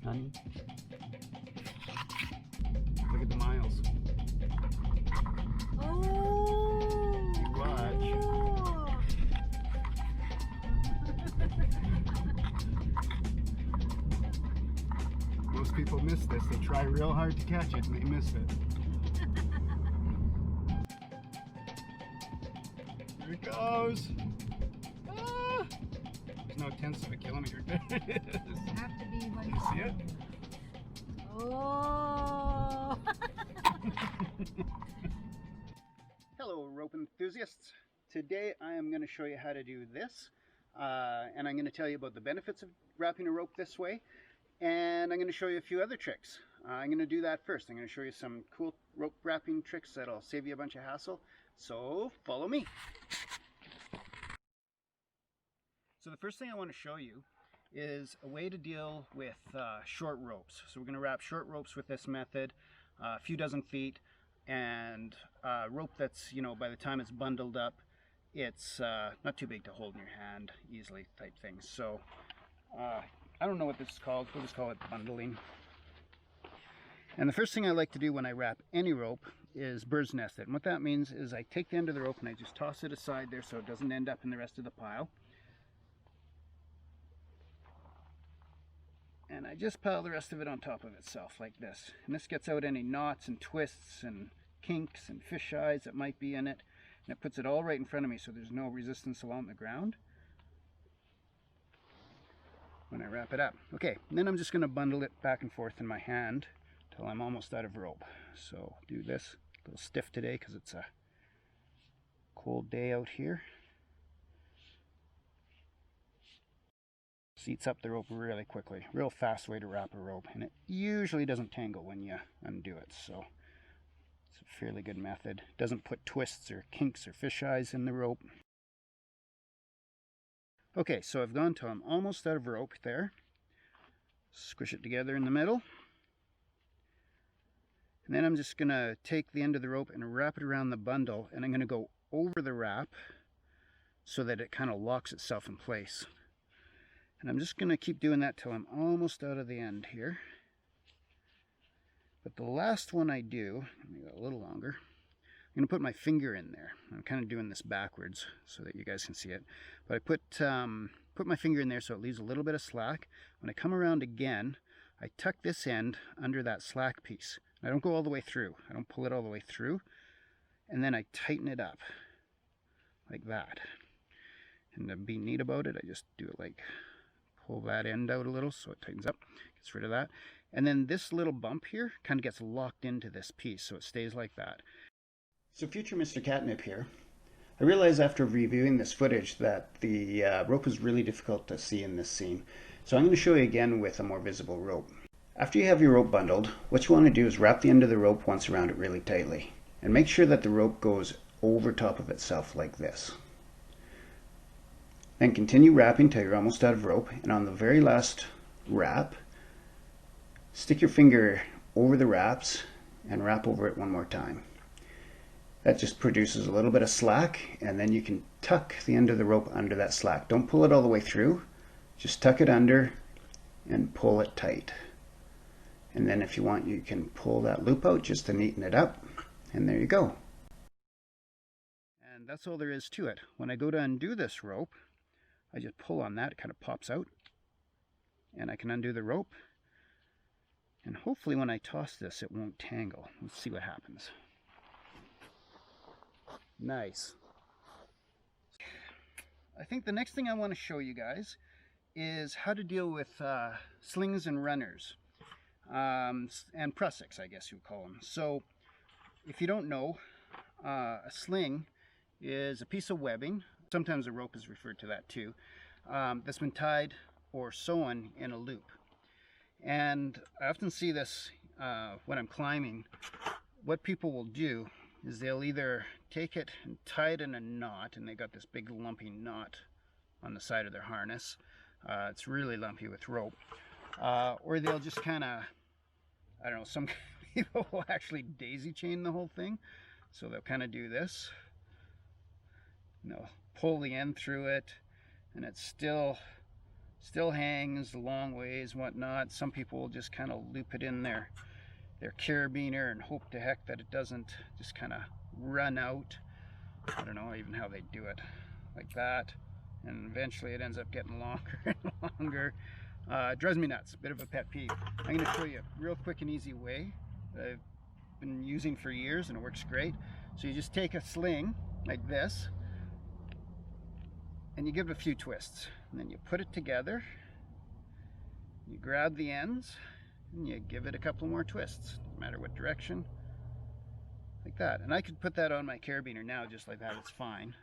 honey. Look at the miles. Oh! You watch. Most people miss this. They try real hard to catch it and they miss it. There it goes. Ah! There's no tenths of a kilometer. There it is. Have to be when You see it? Oh! Hello rope enthusiasts. Today I am going to show you how to do this and I'm going to tell you about the benefits of wrapping a rope this way, and I'm going to show you a few other tricks. I'm going to do that first. I'm going to show you some cool rope wrapping tricks that'll save you a bunch of hassle, so follow me. So the first thing I want to show you is a way to deal with short ropes. So we're going to wrap short ropes with this method, a few dozen feet, and rope that's, you know, by the time it's bundled up, it's not too big to hold in your hand easily type thing. So I don't know what this is called. We'll just call it bundling. And the first thing I like to do when I wrap any rope is bird's nest it. And what that means is I take the end of the rope and I just toss it aside there so it doesn't end up in the rest of the pile. And I just pile the rest of it on top of itself like this. And this gets out any knots and twists and kinks and fish eyes that might be in it. And it puts it all right in front of me so there's no resistance along the ground when I wrap it up. Okay, and then I'm just going to bundle it back and forth in my hand until I'm almost out of rope. So do this. A little stiff today because it's a cold day out here. Seats up the rope really quickly. Real fast way to wrap a rope, and it usually doesn't tangle when you undo it, so it's a fairly good method. Doesn't put twists or kinks or fish eyes in the rope. Okay, so I've gone till I'm almost out of rope there. Squish it together in the middle. And then I'm just going to take the end of the rope and wrap it around the bundle, and I'm going to go over the wrap so that it kind of locks itself in place. And I'm just going to keep doing that till I'm almost out of the end here. But the last one I do, let me go a little longer, I'm going to put my finger in there. I'm kind of doing this backwards so that you guys can see it. But I put my finger in there so it leaves a little bit of slack. When I come around again, I tuck this end under that slack piece. I don't go all the way through. I don't pull it all the way through. And then I tighten it up like that. And to be neat about it, I just do it like, pull that end out a little so it tightens up, gets rid of that. And then this little bump here kind of gets locked into this piece so it stays like that. So future Mr. Catnip here. I realized after reviewing this footage that the rope is really difficult to see in this scene. So I'm going to show you again with a more visible rope. After you have your rope bundled, what you want to do is wrap the end of the rope once around it really tightly. And make sure that the rope goes over top of itself like this. Then continue wrapping till you're almost out of rope, and on the very last wrap, stick your finger over the wraps and wrap over it one more time. That just produces a little bit of slack, and then you can tuck the end of the rope under that slack. Don't pull it all the way through, just tuck it under and pull it tight. And then if you want, you can pull that loop out just to neaten it up, and there you go. And that's all there is to it. When I go to undo this rope, I just pull on that, it kind of pops out, and I can undo the rope. And hopefully when I toss this, it won't tangle. Let's see what happens. Nice. I think the next thing I want to show you guys is how to deal with slings and runners, and prussics, I guess you would call them. So if you don't know, a sling is a piece of webbing. Sometimes a rope is referred to that too, that's been tied or sewn in a loop. And I often see this when I'm climbing. What people will do is they'll either take it and tie it in a knot, and they got this big lumpy knot on the side of their harness. It's really lumpy with rope. Or they'll just kind of, I don't know, some people will actually daisy chain the whole thing. So they'll kind of do this. And they'll pull the end through it, and it's still still hangs a long ways, whatnot. Some people will just kind of loop it in their carabiner and hope to heck that it doesn't just kind of run out. I don't know even how they do it, like that, and eventually it ends up getting longer and longer. It drives me nuts, a bit of a pet peeve. I'm going to show you a real quick and easy way that I've been using for years and it works great. So you just take a sling like this and you give it a few twists, and then you put it together, you grab the ends and you give it a couple more twists, no matter what direction, like that. And I could put that on my carabiner now just like that, it's fine.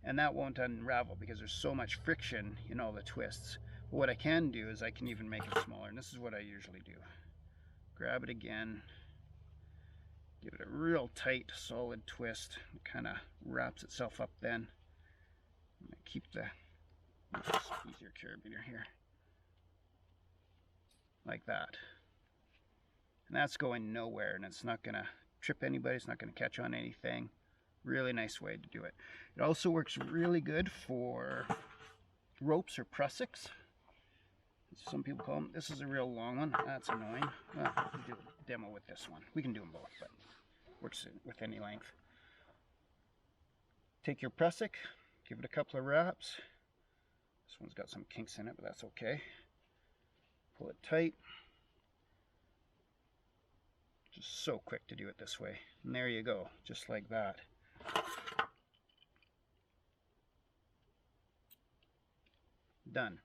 And that won't unravel because there's so much friction in all the twists. But what I can do is I can even make it smaller, and this is what I usually do. Grab it again, give it a real tight, solid twist. It kind of wraps itself up then. I'm gonna keep the easier carabiner here, like that. And that's going nowhere, and it's not gonna trip anybody, it's not gonna catch on anything. Really nice way to do it. It also works really good for ropes or prussics. Some people call them. This is a real long one. That's annoying. Well, we'll do a demo with this one. We can do them both, but works with any length. Take your prusik, give it a couple of wraps. This one's got some kinks in it, but that's okay. Pull it tight. Just so quick to do it this way. And there you go, just like that. Done.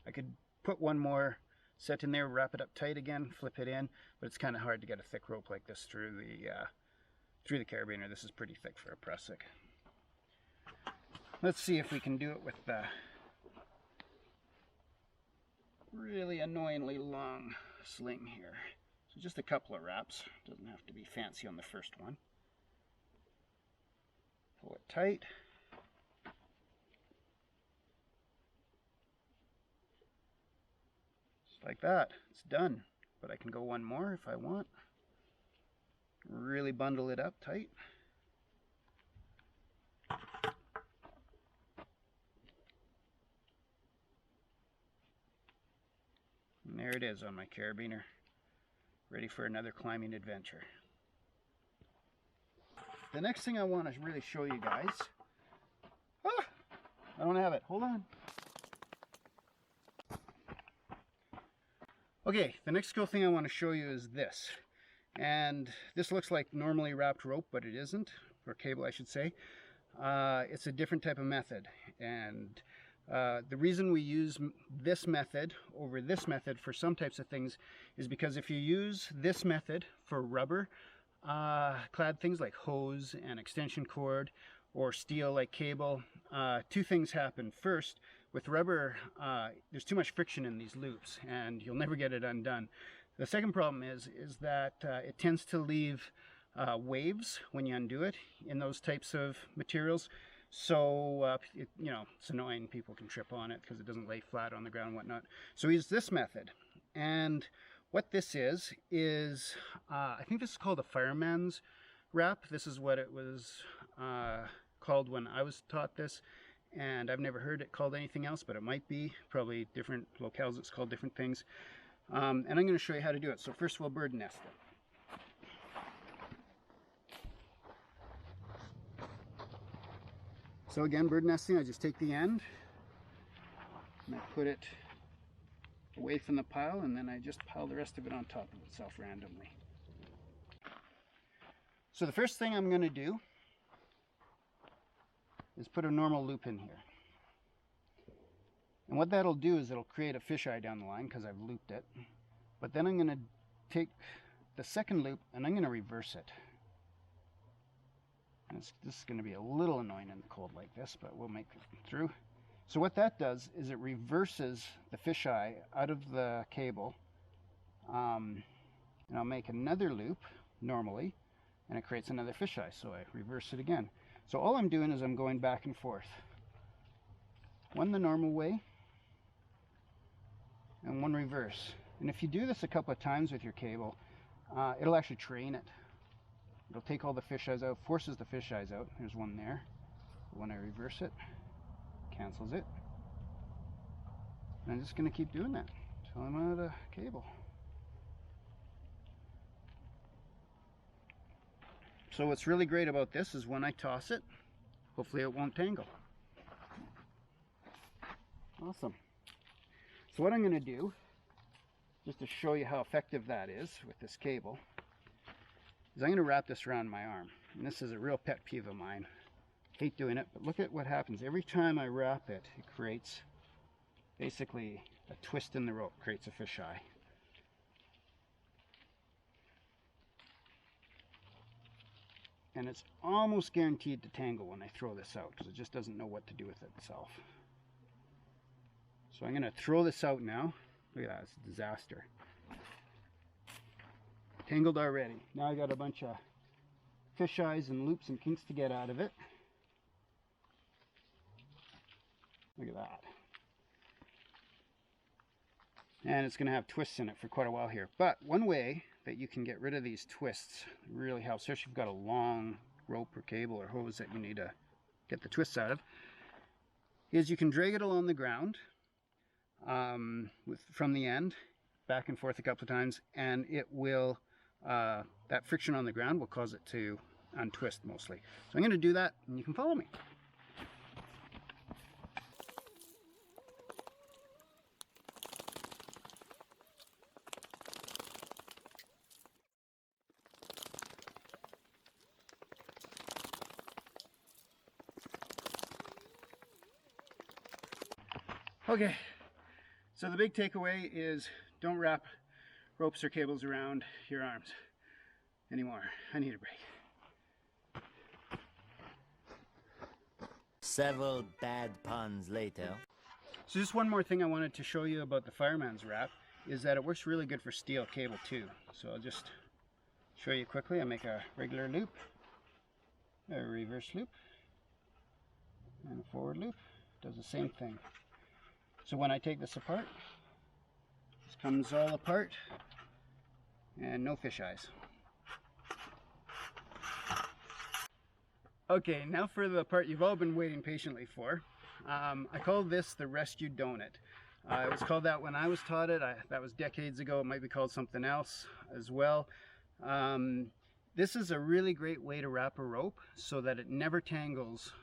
I could put one more set in there, wrap it up tight again, flip it in, but it's kind of hard to get a thick rope like this through the carabiner. This is pretty thick for a prusik. Let's see if we can do it with the really annoyingly long sling here. So just a couple of wraps. Doesn't have to be fancy on the first one. Pull it tight. Just like that. It's done. But I can go one more if I want. Really bundle it up tight. And there it is on my carabiner. Ready for another climbing adventure. The next thing I want to really show you guys. I don't have it. Hold on. Okay, the next cool thing I want to show you is this. And this looks like normally wrapped rope, but it isn't, or cable I should say. It's a different type of method. And the reason we use this method over this method for some types of things is because if you use this method for rubber clad things like hose and extension cord or steel like cable, two things happen. First, with rubber, there's too much friction in these loops and you'll never get it undone. The second problem is that it tends to leave waves when you undo it in those types of materials. So, it's annoying. People can trip on it because it doesn't lay flat on the ground and whatnot. So we use this method. And what this is I think this is called a fireman's wrap. This is what it was called when I was taught this. And I've never heard it called anything else, but it might be. Probably different locales it's called different things. And I'm going to show you how to do it. So first we'll bird nest it. So again, bird nesting, I just take the end and I put it away from the pile, and then I just pile the rest of it on top of itself randomly. So the first thing I'm going to do is put a normal loop in here. And what that'll do is it'll create a fisheye down the line because I've looped it. But then I'm going to take the second loop and I'm going to reverse it. This is going to be a little annoying in the cold like this, but we'll make it through. So what that does is it reverses the fisheye out of the cable. And I'll make another loop normally, and it creates another fisheye. So I reverse it again. So all I'm doing is I'm going back and forth. One the normal way, and one reverse. And if you do this a couple of times with your cable, it'll actually train it. It'll take all the fisheyes out, forces the fisheyes out. There's one there. When I reverse it, cancels it. And I'm just going to keep doing that until I'm out of cable. So what's really great about this is when I toss it, hopefully it won't tangle. Awesome. So what I'm going to do, just to show you how effective that is with this cable, is I'm going to wrap this around my arm. And this is a real pet peeve of mine. Hate doing it, but look at what happens. Every time I wrap it, it creates basically a twist in the rope, creates a fisheye. And it's almost guaranteed to tangle when I throw this out because it just doesn't know what to do with itself. So I'm going to throw this out now. Look at that, it's a disaster. Tangled already. Now I got a bunch of fisheyes and loops and kinks to get out of it. Look at that. And it's going to have twists in it for quite a while here. But one way that you can get rid of these twists really helps, especially if you've got a long rope or cable or hose that you need to get the twists out of, is you can drag it along the ground from the end back and forth a couple of times, and it will, that friction on the ground will cause it to untwist mostly. So I'm going to do that and you can follow me. Okay, so the big takeaway is don't wrap ropes or cables around your arms anymore. I need a break. Several bad puns later. So just one more thing I wanted to show you about the fireman's wrap is that it works really good for steel cable too. So I'll just show you quickly. I make a regular loop, a reverse loop, and a forward loop. Does the same thing. So when I take this apart, this comes all apart and no fisheyes. Okay, now for the part you've all been waiting patiently for. I call this the rescue donut. It was called that when I was taught it. That was decades ago. It might be called something else as well. This is a really great way to wrap a rope so that it never tangles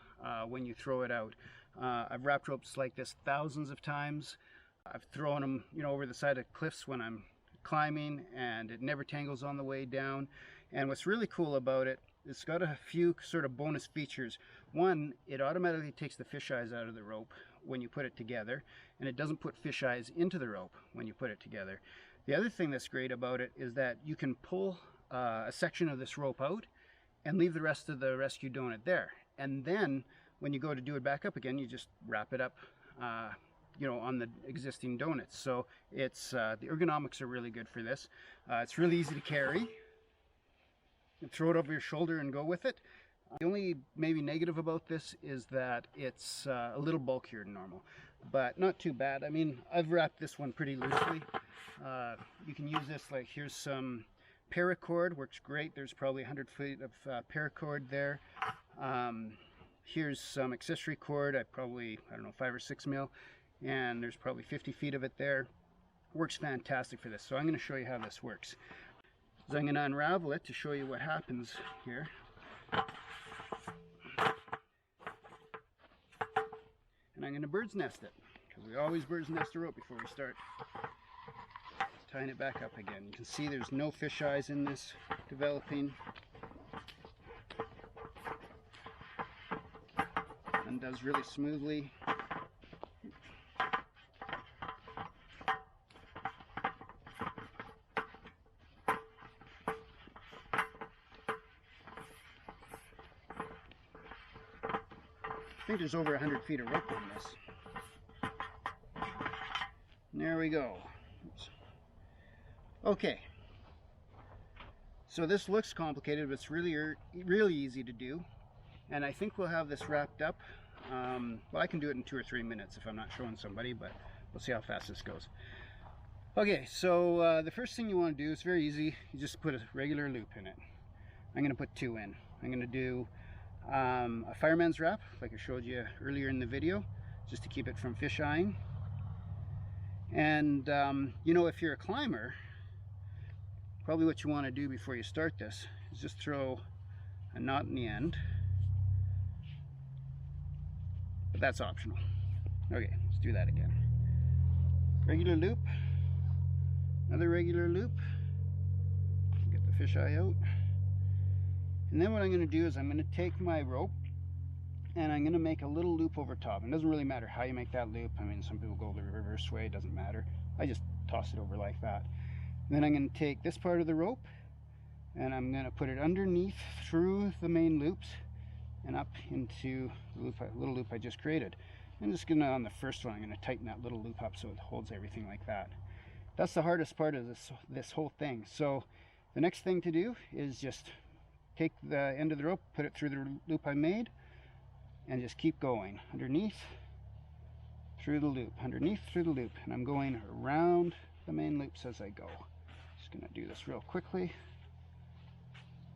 when you throw it out. I've wrapped ropes like this thousands of times. I've thrown them, over the side of cliffs when I'm climbing, and it never tangles on the way down. And what's really cool about it, it's got a few sort of bonus features. One, it automatically takes the fisheyes out of the rope when you put it together, and it doesn't put fisheyes into the rope when you put it together. The other thing that's great about it is that you can pull a section of this rope out and leave the rest of the rescue donut there. And then when you go to do it back up again, you just wrap it up, on the existing donuts. So it's the ergonomics are really good for this. It's really easy to carry. You can throw it over your shoulder and go with it. The only maybe negative about this is that it's a little bulkier than normal, but not too bad. I mean, I've wrapped this one pretty loosely. You can use this, like here's some paracord, works great. There's probably 100 feet of paracord there. Here's some accessory cord, I don't know, 5 or 6 mil, and there's probably 50 feet of it there. Works fantastic for this. So I'm going to show you how this works. So I'm going to unravel it to show you what happens here. And I'm going to bird's nest it, because we always bird's nest a rope before we start tying it back up again. You can see there's no fisheyes in this developing. And does really smoothly. I think there's over 100 feet of rope on this. And there we go. Oops. Okay. So this looks complicated, but it's really easy to do. And I think we'll have this wrapped up. Well, I can do it in 2 or 3 minutes if I'm not showing somebody, but we'll see how fast this goes. Okay, so the first thing you want to do is very easy. You just put a regular loop in it. I'm going to put 2 in. I'm going to do a fireman's wrap, like I showed you earlier in the video. just to keep it from fish eyeing. And you know, if you're a climber, probably what you want to do before you start this is just throw a knot in the end, but that's optional. Okay, let's do that again. Regular loop, another regular loop, get the fish eye out. And then what I'm going to do is I'm going to take my rope and I'm going to make a little loop over top. It doesn't really matter how you make that loop. I mean, some people go the reverse way, it doesn't matter. I just toss it over like that. And then I'm going to take this part of the rope and I'm going to put it underneath through the main loops and up into the loop, little loop I just created. I'm just going to, on the first one, I'm going to tighten that little loop up so it holds everything like that. That's the hardest part of this whole thing. So the next thing to do is just take the end of the rope, put it through the loop I made, and just keep going underneath, through the loop, underneath, through the loop, and I'm going around the main loops as I go. Just going to do this real quickly.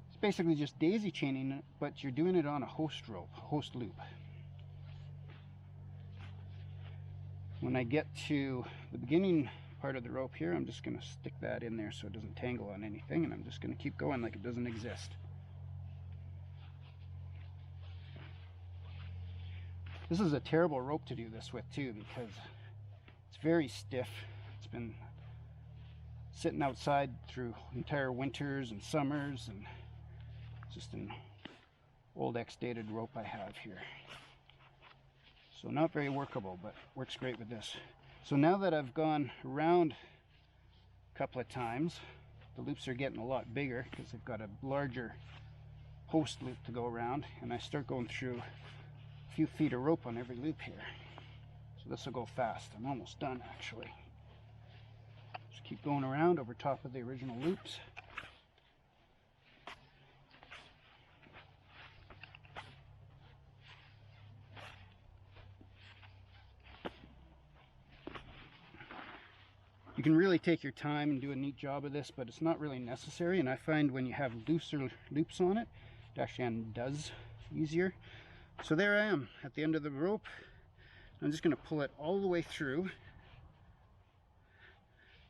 It's basically just daisy chaining it, but you're doing it on a host rope, a host loop. When I get to the beginning part of the rope here, I'm just going to stick that in there so it doesn't tangle on anything, and I'm just going to keep going like it doesn't exist. This is a terrible rope to do this with too, because it's very stiff. It's been sitting outside through entire winters and summers, and it's just an old X-dated rope I have here. So not very workable, but works great with this. So now that I've gone around a couple of times, the loops are getting a lot bigger because they've got a larger post loop to go around, and I start going through a few feet of rope on every loop here. So this will go fast. I'm almost done actually. Just keep going around over top of the original loops. You can really take your time and do a neat job of this, but it's not really necessary, and I find when you have looser loops on it, it actually undoes easier. So there I am at the end of the rope. I'm just going to pull it all the way through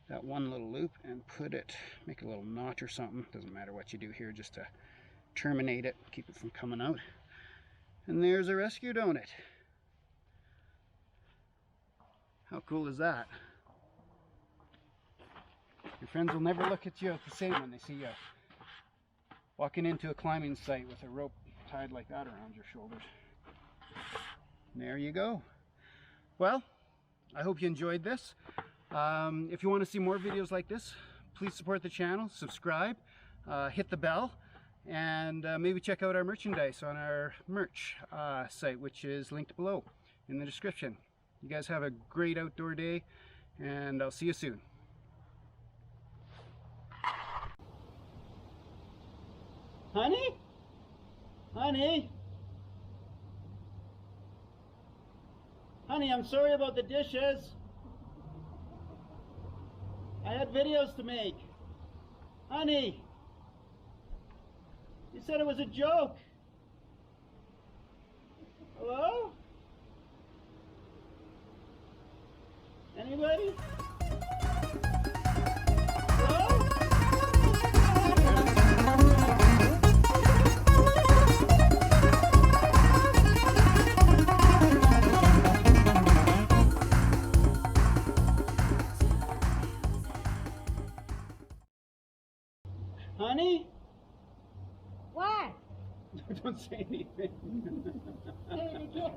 that one little loop and put it, make a little knot or something. Doesn't matter what you do here, just to terminate it, keep it from coming out. And there's a rescue donut. How cool is that? Your friends will never look at you the same when they see you walking into a climbing site with a rope tied like that around your shoulders. And there you go. Well, I hope you enjoyed this. If you want to see more videos like this, please support the channel, subscribe, hit the bell, and maybe check out our merchandise on our merch site, which is linked below in the description. You guys have a great outdoor day, and I'll see you soon. Honey? Honey? Honey, I'm sorry about the dishes. I had videos to make. Honey? You said it was a joke. Hello? Anybody? Hello? Honey? What? Don't say anything. Say it again.